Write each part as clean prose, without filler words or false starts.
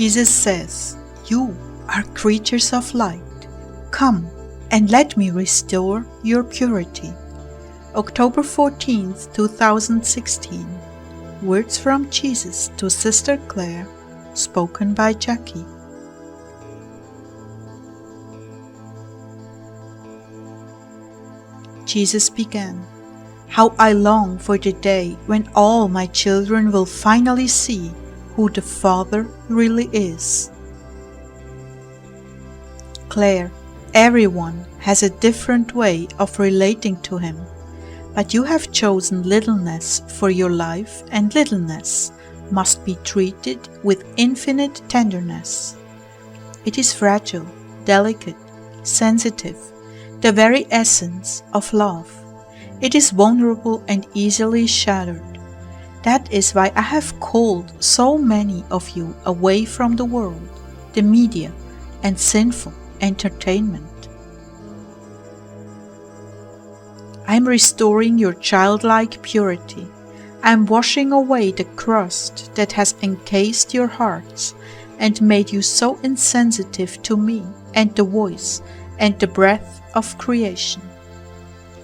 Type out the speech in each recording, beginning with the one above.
Jesus says, "You are creatures of light. Come and let me restore your purity." October 14th, 2016. Words from Jesus to Sister Clare, spoken by Jackie. Jesus began, "How I long for the day when all my children will finally see who the Father really is." Clare, everyone has a different way of relating to Him, but you have chosen littleness for your life, and littleness must be treated with infinite tenderness. It is fragile, delicate, sensitive, the very essence of love. It is vulnerable and easily shattered. That is why I have called so many of you away from the world, the media, and sinful entertainment. I am restoring your childlike purity. I am washing away the crust that has encased your hearts and made you so insensitive to me and the voice and the breath of creation.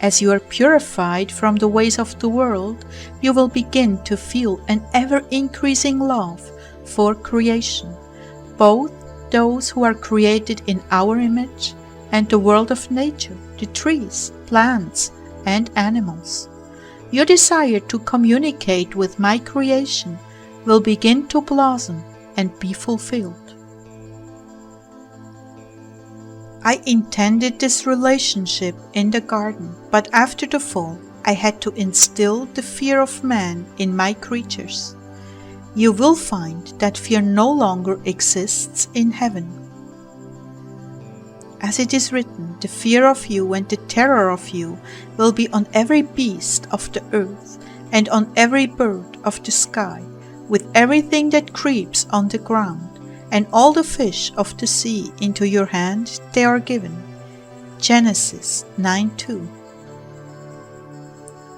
As you are purified from the ways of the world, you will begin to feel an ever-increasing love for creation, both those who are created in our image and the world of nature, the trees, plants, and animals. Your desire to communicate with my creation will begin to blossom and be fulfilled. I intended this relationship in the garden, but after the fall, I had to instill the fear of man in my creatures. You will find that fear no longer exists in heaven. As it is written, the fear of you and the terror of you will be on every beast of the earth and on every bird of the sky, with everything that creeps on the ground, and all the fish of the sea into your hand they are given. Genesis 9:2.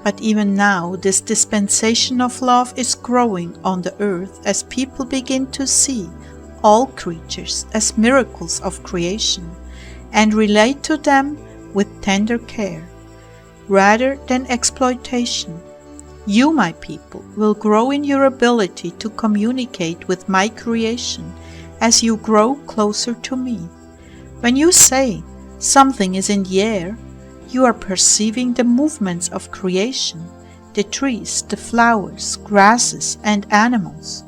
But even now this dispensation of love is growing on the earth as people begin to see all creatures as miracles of creation and relate to them with tender care, rather than exploitation. You, my people, will grow in your ability to communicate with my creation as you grow closer to me. When you say something is in the air, you are perceiving the movements of creation, the trees, the flowers, grasses, and animals.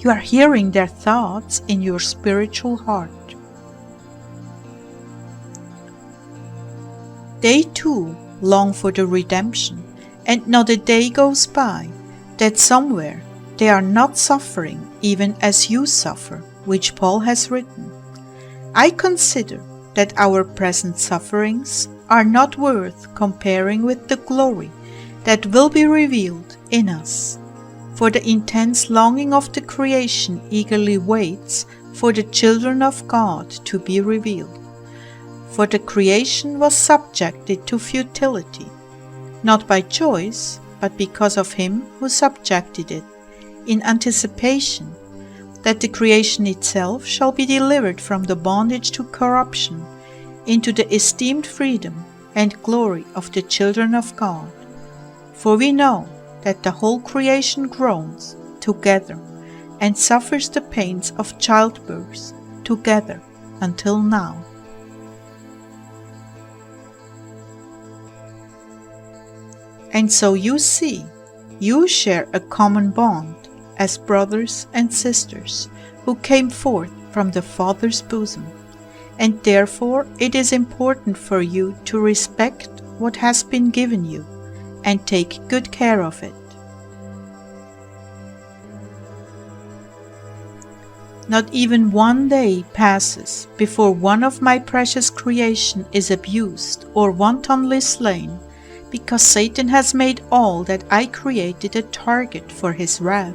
You are hearing their thoughts in your spiritual heart. They too long for the redemption, and not a day goes by that somewhere they are not suffering even as you suffer, which Paul has written. I consider that our present sufferings are not worth comparing with the glory that will be revealed in us. For the intense longing of the creation eagerly waits for the children of God to be revealed. For the creation was subjected to futility, not by choice, but because of him who subjected it, in anticipation that the creation itself shall be delivered from the bondage to corruption into the esteemed freedom and glory of the children of God. For we know that the whole creation groans together and suffers the pains of childbirth together until now. And so you see, you share a common bond as brothers and sisters who came forth from the Father's bosom, and therefore it is important for you to respect what has been given you and take good care of it. Not even one day passes before one of my precious creation is abused or wantonly slain, because Satan has made all that I created a target for his wrath,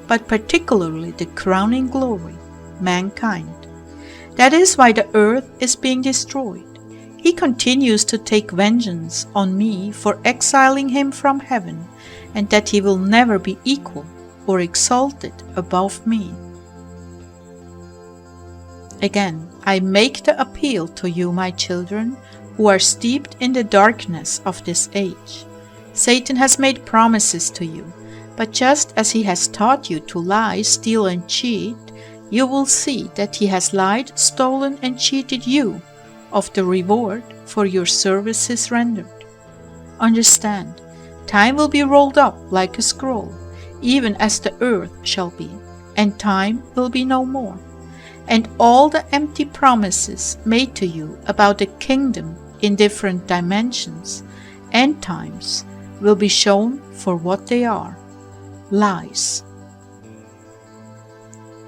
but particularly the crowning glory, mankind. That is why the earth is being destroyed. He continues to take vengeance on me for exiling him from heaven, and that he will never be equal or exalted above me. Again, I make the appeal to you, my children, who are steeped in the darkness of this age. Satan has made promises to you, but just as he has taught you to lie, steal, and cheat, you will see that he has lied, stolen, and cheated you of the reward for your services rendered. Understand, time will be rolled up like a scroll, even as the earth shall be, and time will be no more. And all the empty promises made to you about the kingdom in different dimensions and times will be shown for what they are: lies.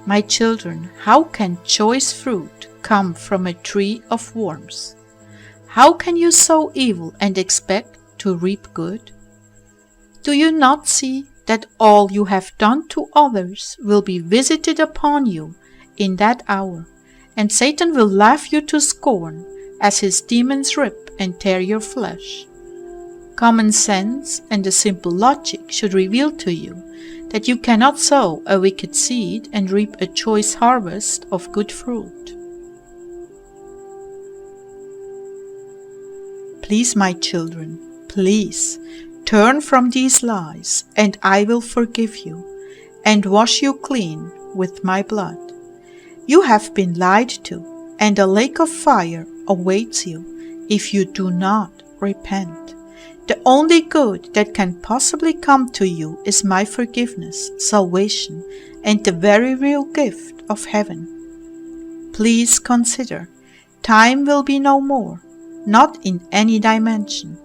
My children, how can choice fruit come from a tree of worms? How can you sow evil and expect to reap good? Do you not see that all you have done to others will be visited upon you in that hour, and Satan will laugh you to scorn as his demons rip and tear your flesh? Common sense and the simple logic should reveal to you that you cannot sow a wicked seed and reap a choice harvest of good fruit. Please, my children, please turn from these lies, and I will forgive you and wash you clean with my blood. You have been lied to, and a lake of fire awaits you if you do not repent. The only good that can possibly come to you is my forgiveness, salvation, and the very real gift of heaven. Please consider, time will be no more, not in any dimension.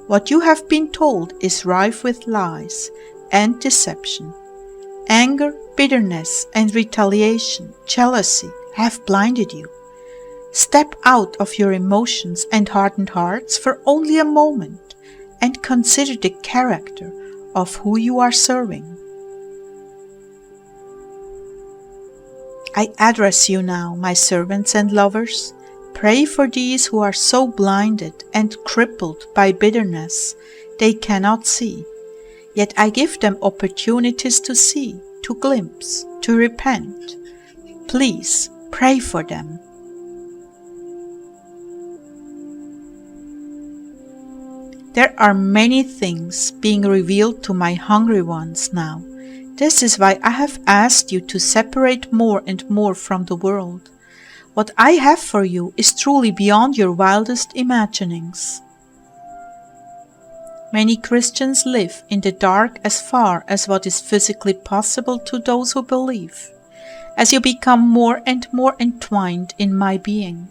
What you have been told is rife with lies and deception. Anger, bitterness, and retaliation, jealousy have blinded you. Step out of your emotions and hardened hearts for only a moment and consider the character of who you are serving. I address you now, my servants and lovers. Pray for these who are so blinded and crippled by bitterness they cannot see. Yet I give them opportunities to see, to glimpse, to repent. Please pray for them. There are many things being revealed to my hungry ones now. This is why I have asked you to separate more and more from the world. What I have for you is truly beyond your wildest imaginings. Many Christians live in the dark as far as what is physically possible to those who believe. As you become more and more entwined in my being,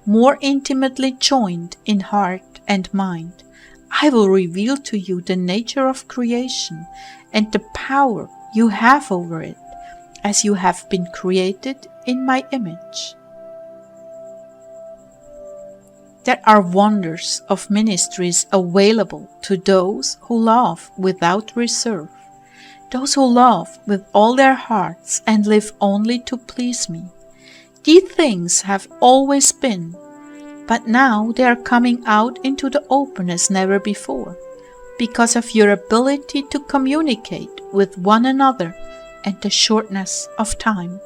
more intimately joined in heart and mind, I will reveal to you the nature of creation and the power you have over it, as you have been created in my image. There are wonders of ministries available to those who love without reserve, those who love with all their hearts and live only to please me. These things have always been, but now they are coming out into the open as never before, because of your ability to communicate with one another and the shortness of time.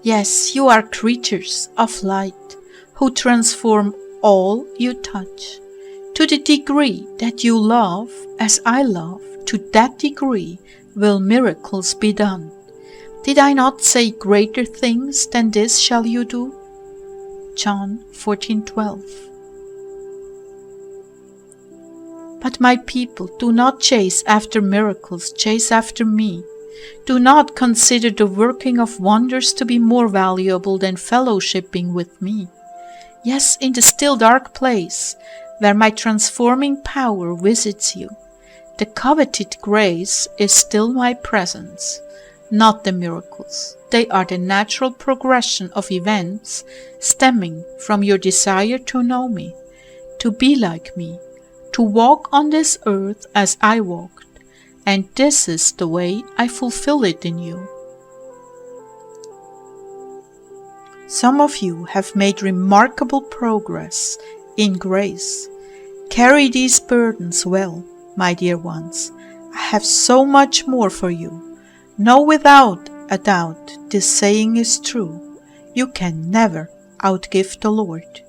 Yes, you are creatures of light who transform all you touch. To the degree that you love as I love, to that degree will miracles be done. Did I not say greater things than this shall you do? John 14:12. But my people, do not chase after miracles, chase after me. Do not consider the working of wonders to be more valuable than fellowshipping with me. Yes, in the still dark place, where my transforming power visits you, the coveted grace is still my presence, not the miracles. They are the natural progression of events stemming from your desire to know me, to be like me, to walk on this earth as I walked. And this is the way I fulfill it in you. Some of you have made remarkable progress in grace. Carry these burdens well, my dear ones. I have so much more for you. Know without a doubt this saying is true, you can never outgive the Lord.